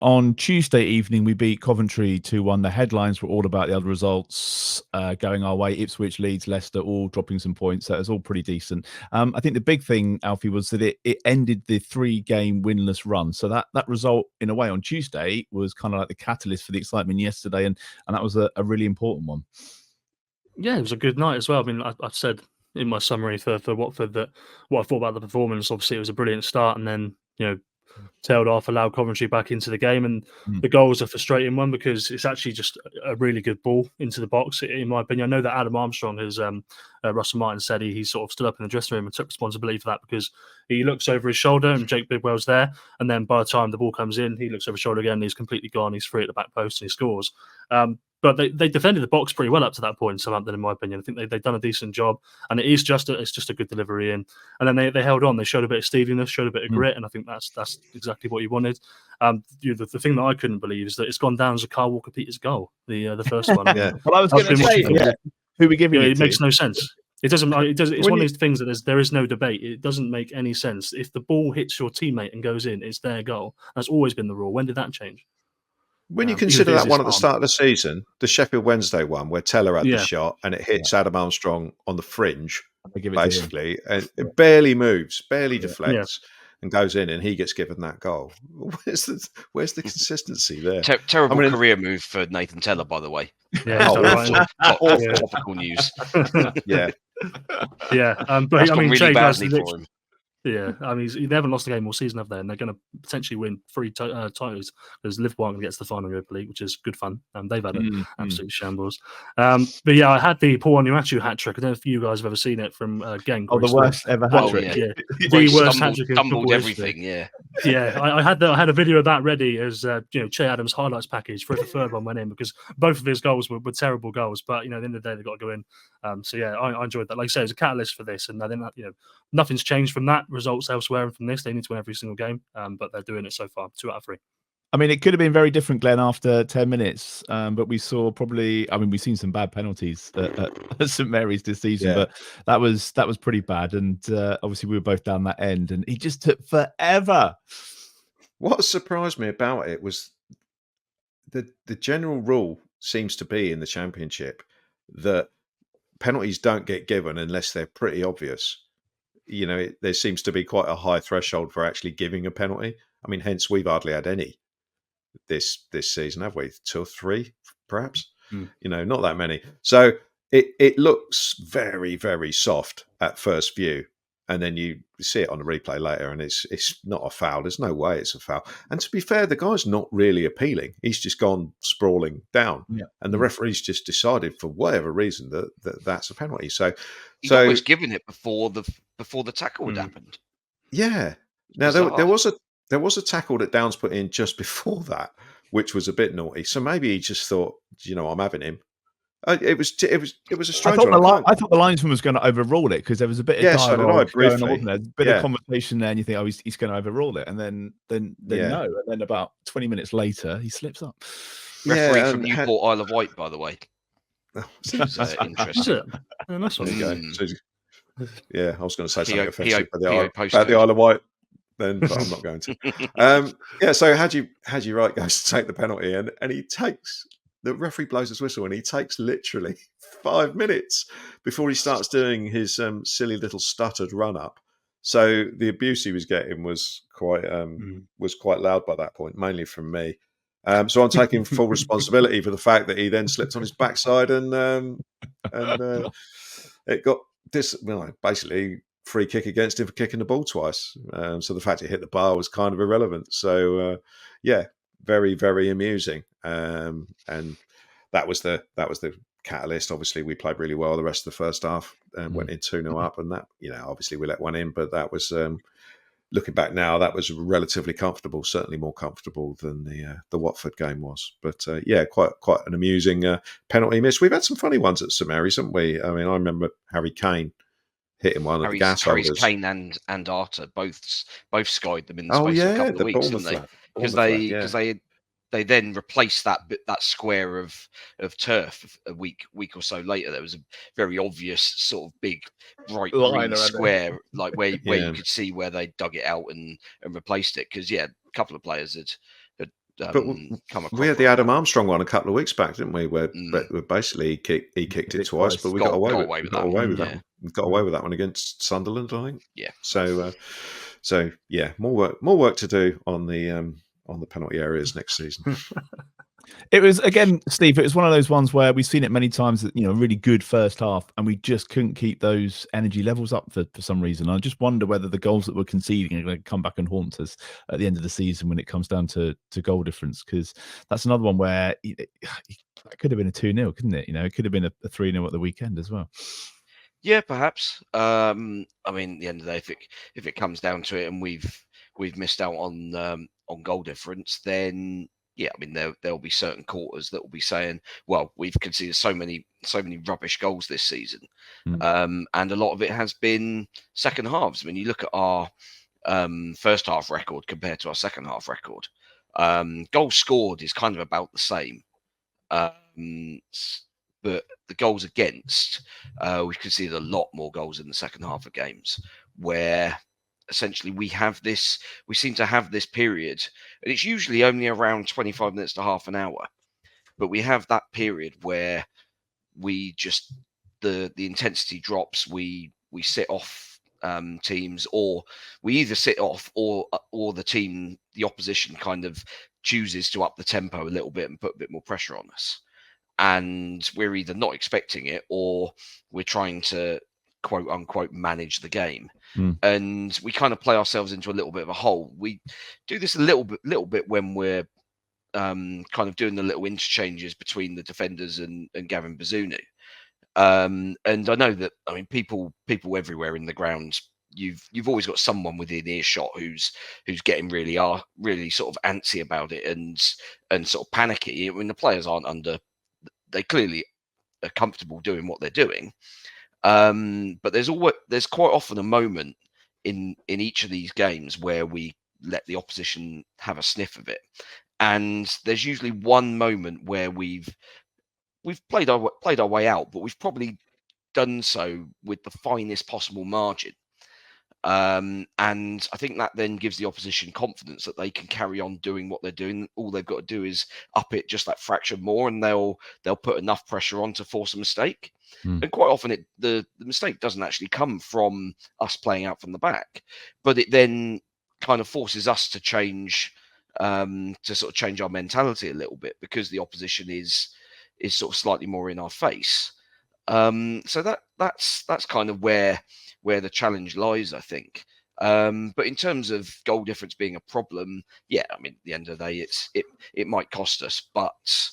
on Tuesday evening, we beat Coventry 2-1. The headlines were all about the other results going our way. Ipswich, Leeds, Leicester, all dropping some points. So it was all pretty decent. I think the big thing, Alfie, was that it ended the 3-game winless run. So that result, in a way, on Tuesday was kind of like the catalyst for the excitement yesterday. And that was a really important one. Yeah, it was a good night as well. I mean, I've said in my summary for Watford that what I thought about the performance, obviously it was a brilliant start, and then, tailed off, allowed Coventry back into the game. And the goal was a frustrating one because it's actually just a really good ball into the box, in my opinion. I know that Adam Armstrong, as Russell Martin said, he sort of stood up in the dressing room and took responsibility for that, because he looks over his shoulder and Jake Bidwell's there. And then by the time the ball comes in, he looks over his shoulder again and he's completely gone. He's free at the back post and he scores. But they defended the box pretty well up to that point, Southampton, in my opinion. I think they've done a decent job, and it's just a good delivery in. And then they held on. They showed a bit of steeliness, showed a bit of grit, and I think that's exactly what you wanted. The thing that I couldn't believe is that it's gone down as a Kyle Walker-Peters goal, the first one. Yeah. Well, I was going to say, who we giving it to? It makes no sense. It doesn't. It's one of these things that there is no debate. It doesn't make any sense. If the ball hits your teammate and goes in, it's their goal. That's always been the rule. When did that change? When you consider that one at the start of the season, the Sheffield Wednesday one, where Teller had the shot and it hits Adam Armstrong on the fringe, basically, and it barely moves, barely deflects, and goes in, and he gets given that goal. Where's the consistency there? Terrible career move for Nathan Teller, by the way. Yeah, topical news. Yeah. But I mean, really badly for him. Yeah, I mean, they haven't lost a game all season, have they? And they're going to potentially win 3 titles, because Liverpool aren't going to get to the final Europa League, which is good fun. They've had an absolute shambles. But yeah, I had the Paul Onuachu hat trick. I don't know if you guys have ever seen it from Glen. Oh, the worst ever hat trick. The worst hat trick. Stumbled everything. I had a video of that ready as Che Adams highlights package for if the third one went in, because both of his goals were terrible goals. But at the end of the day, they got to go in. So yeah, I enjoyed that. Like I say, it's a catalyst for this, and I think that nothing's changed from that. Results elsewhere and from this, they need to win every single game, but they're doing it so far. 2 out of 3. I mean, it could have been very different, Glenn, after 10 minutes, but we saw we've seen some bad penalties at St Mary's this season, but that was pretty bad, and obviously we were both down that end, and he just took forever. What surprised me about it was the general rule seems to be in the Championship that penalties don't get given unless they're pretty obvious. There seems to be quite a high threshold for actually giving a penalty. I mean, hence we've hardly had any this season, have we? 2 or 3, perhaps. Not that many. So it looks very, very soft at first view, and then you see it on the replay later, and it's not a foul. There's no way it's a foul. And to be fair, the guy's not really appealing. He's just gone sprawling down, and the referee's just decided for whatever reason that that's a penalty. So he's always given it before the tackle had happened. Yeah. Now there was a tackle that Downs put in just before that, which was a bit naughty. So maybe he just thought, I'm having him. It was a strange one. I thought the linesman was going to overrule it, because there was a bit of dialogue going on, wasn't there? A bit of conversation there, and you think, he's going to overrule it, and then no, and then about 20 minutes later, he slips up. Referee from Newport, Isle of Wight, by the way. Interesting. Nice one. There you go. Yeah, I was going to say something offensive about the Isle of Wight, then, but I'm not going to. So Hadji Wright goes to take the penalty, and he takes. The referee blows his whistle, and he takes literally 5 minutes before he starts doing his silly little stuttered run up. So the abuse he was getting was quite loud by that point, mainly from me. So I'm taking full responsibility for the fact that he then slipped on his backside, and it got this. Well, basically free kick against him for kicking the ball twice. So the fact it hit the bar was kind of irrelevant. So very, very amusing. And that was the catalyst. Obviously, we played really well the rest of the first half and went in 2-0 up, and that obviously we let one in, but that was looking back now, that was relatively comfortable, certainly more comfortable than the Watford game was. But quite an amusing penalty miss. We've had some funny ones at St Mary's, haven't we? I mean, I remember Harry Kane hitting one at the gas holders. Kane and Arter both skied them in the space of a couple of weeks, didn't they? Because they then replaced that square of turf a week or so later. There was a very obvious sort of big bright green square, like where you could see where they dug it out and replaced it. Because a couple of players had come across. We had the Adam Armstrong one a couple of weeks back, didn't we? Where basically he kicked it twice, but we got away with that. We got away with that one against Sunderland, I think. Yeah. So yeah, more work to do on the penalty areas next season. It was, again, Steve, it was one of those ones where we've seen it many times that, really good first half, and we just couldn't keep those energy levels up for some reason. I just wonder whether the goals that we're conceding are going to come back and haunt us at the end of the season when it comes down to goal difference, because that's another one where it could have been a 2-0, couldn't it? It could have been a 3-0 at the weekend as well. Yeah, perhaps. I mean, at the end of the day, if it comes down to it and we've missed out on goal difference, then yeah, I mean, there'll be certain quarters that will be saying, well, we've conceded so many rubbish goals this season. And a lot of it has been second halves. I mean, you look at our first half record compared to our second half record. Goals scored is kind of about the same. But the goals against, we've conceded a lot more goals in the second half of games, where essentially we seem to have this period, and it's usually only around 25 minutes to half an hour, but we have that period where we just, the intensity drops, we sit off teams, or we either sit off or the opposition kind of chooses to up the tempo a little bit and put a bit more pressure on us. And we're either not expecting it or we're trying to quote unquote manage the game. And we kind of play ourselves into a little bit of a hole. We do this a little bit when we're kind of doing the little interchanges between the defenders and Gavin Bazunu. And I know that, I mean, people everywhere in the ground, you've always got someone within earshot who's getting really sort of antsy about it and sort of panicky. I mean, the players they clearly are comfortable doing what they're doing. But there's quite often a moment in each of these games where we let the opposition have a sniff of it, and there's usually one moment where we've played our way out, but we've probably done so with the finest possible margin. And I think that then gives the opposition confidence that they can carry on doing what they're doing. All they've got to do is up it just that fraction more, and they'll put enough pressure on to force a mistake. And quite often the mistake doesn't actually come from us playing out from the back, but it then kind of forces us to change, to sort of change our mentality a little bit, because the opposition is sort of slightly more in our face. So that's kind of where the challenge lies, I think. But in terms of goal difference being a problem, yeah, I mean, at the end of the day, it might cost us, but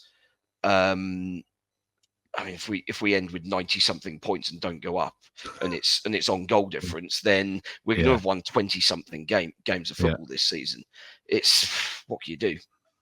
I mean, if we end with 90-something points and don't go up, and it's on goal difference, then we're going to have won 20-something games of football this season. It's, what can you do?